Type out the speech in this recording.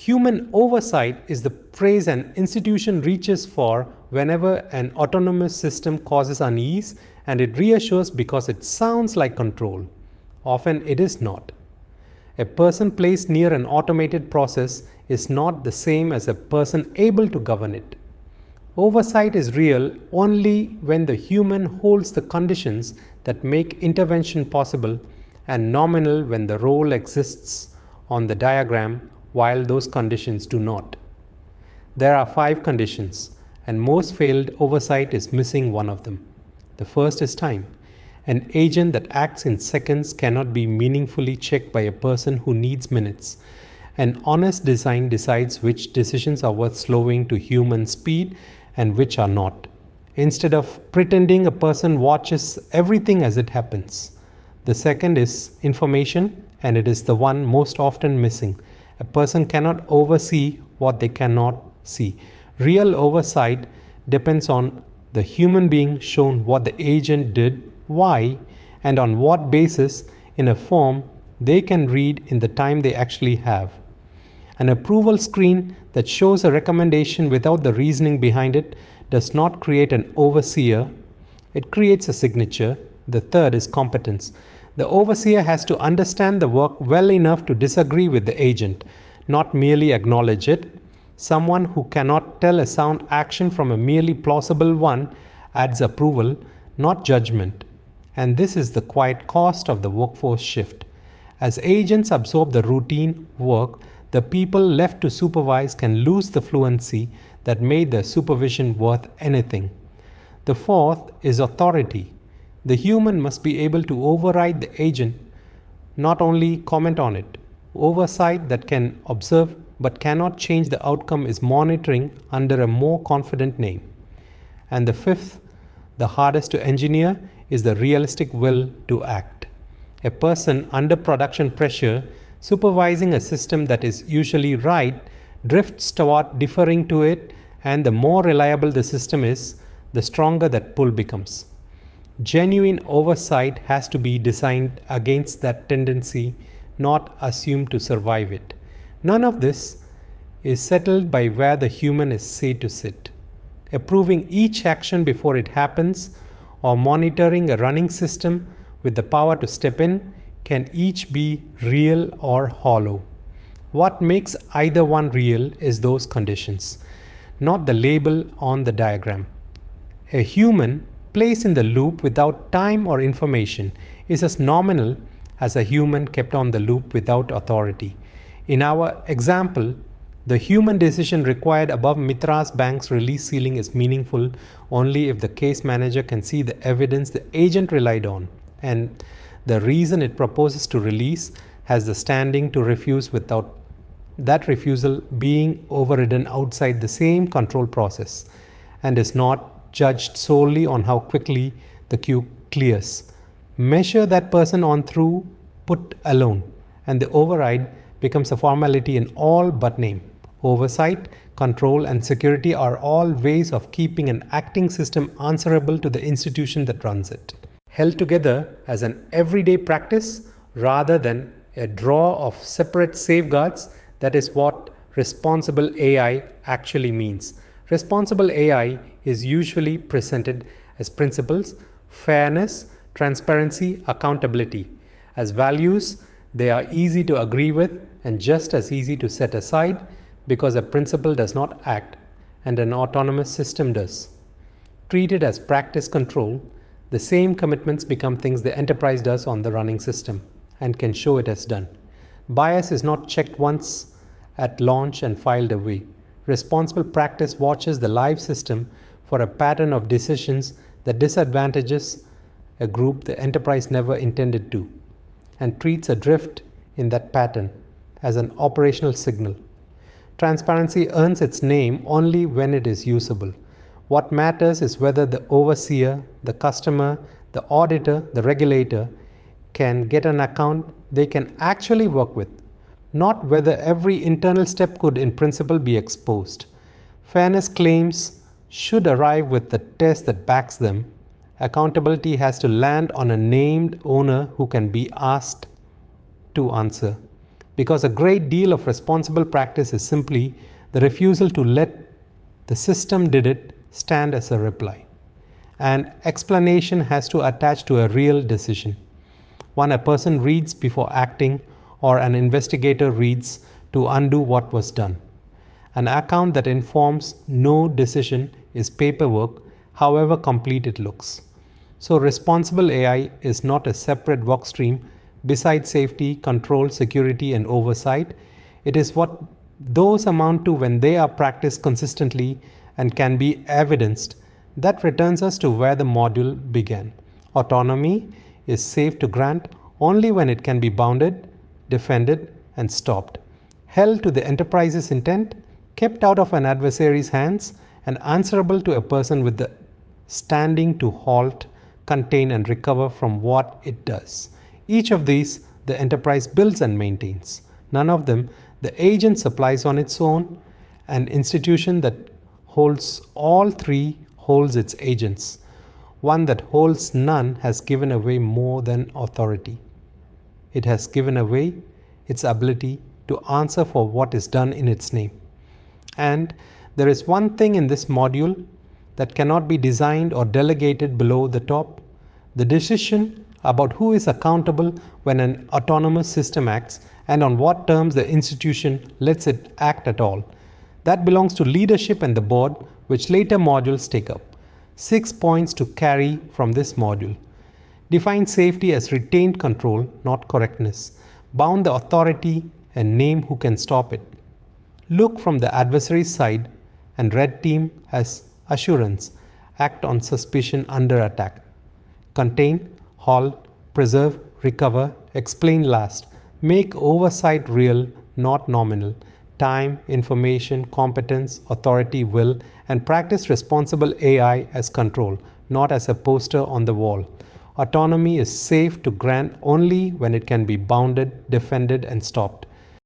Human oversight is the phrase an institution reaches for whenever an autonomous system causes unease, and it reassures because it sounds like control. Often it is not. A person placed near an automated process is not the same as a person able to govern it. Oversight is real only when the human holds the conditions that make intervention possible, and nominal when the role exists on the diagram while those conditions do not. There are 5 conditions, and most failed oversight is missing one of them. The first is time. An agent that acts in seconds cannot be meaningfully checked by a person who needs minutes. An honest design decides which decisions are worth slowing to human speed and which are not, instead of pretending a person watches everything as it happens. The second is information, and it is the one most often missing. A person cannot oversee what they cannot see. Real oversight depends on the human being shown what the agent did, why, and on what basis, in a form they can read in the time they actually have. An approval screen that shows a recommendation without the reasoning behind it does not create an overseer, it creates a signature. The third is competence. The overseer has to understand the work well enough to disagree with the agent, not merely acknowledge it. Someone who cannot tell a sound action from a merely plausible one adds approval, not judgment. And this is the quiet cost of the workforce shift. As agents absorb the routine work, the people left to supervise can lose the fluency that made the supervision worth anything. The fourth is authority. The human must be able to override the agent, not only comment on it. Oversight that can observe but cannot change the outcome is monitoring under a more confident name. And the fifth, the hardest to engineer, is the realistic will to act. A person under production pressure, supervising a system that is usually right, drifts toward deferring to it, and the more reliable the system is, the stronger that pull becomes. Genuine oversight has to be designed against that tendency, not assumed to survive it. None of this is settled by where the human is said to sit. Approving each action before it happens, or monitoring a running system with the power to step in, can each be real or hollow. What makes either one real is those conditions, not the label on the diagram. A human placed in the loop without time or information is as nominal as a human kept on the loop without authority. In our example, the human decision required above Mithras Bank's release ceiling is meaningful only if the case manager can see the evidence the agent relied on, and the reason it proposes to release has the standing to refuse without that refusal being overridden outside the same control process, and is not judged solely on how quickly the queue clears. Measure that person on throughput alone, and the override becomes a formality in all but name. Oversight, control, and security are all ways of keeping an acting system answerable to the institution that runs it, held together as an everyday practice rather than a drawer of separate safeguards. That is what responsible AI actually means. Responsible AI is usually presented as principles: fairness, transparency, accountability. As values, they are easy to agree with and just as easy to set aside, because a principle does not act and an autonomous system does. Treated as practice control, the same commitments become things the enterprise does on the running system and can show it has done. Bias is not checked once at launch and filed away. Responsible practice watches the live system for a pattern of decisions that disadvantages a group the enterprise never intended to, and treats a drift in that pattern as an operational signal. Transparency earns its name only when it is usable. What matters is whether the overseer, the customer, the auditor, the regulator can get an account they can actually work with, not whether every internal step could in principle be exposed. Fairness claims should arrive with the test that backs them. Accountability has to land on a named owner who can be asked to answer, because a great deal of responsible practice is simply the refusal to let the system did it stand as a reply. And explanation has to attach to a real decision, one a person reads before acting or an investigator reads to undo what was done. An account that informs no decision is paperwork, however complete it looks. So responsible AI is not a separate workstream beside safety, control, security, and oversight. It is what those amount to when they are practiced consistently and can be evidenced. That returns us to where the module began. Autonomy is safe to grant only when it can be bounded, defended, and stopped. Held to the enterprise's intent, kept out of an adversary's hands, and answerable to a person with the standing to halt, contain, and recover from what it does. Each of these the enterprise builds and maintains. None of them the agent supplies on its own. An institution that holds all three holds its agents. One that holds none has given away more than authority. It has given away its ability to answer for what is done in its name. And there is one thing in this module that cannot be designed or delegated below the top: the decision about who is accountable when an autonomous system acts and on what terms the institution lets it act at all. That belongs to leadership and the board, which later modules take up. 6 points to carry from this module. Define safety as retained control, not correctness. Bound the authority and name who can stop it. Look from the adversary's side and red team as assurance. Act on suspicion under attack. Contain, halt, preserve, recover, explain last. Make oversight real, not nominal. Time, information, competence, authority, will, and practice responsible AI as control, not as a poster on the wall. Autonomy is safe to grant only when it can be bounded, defended, and stopped.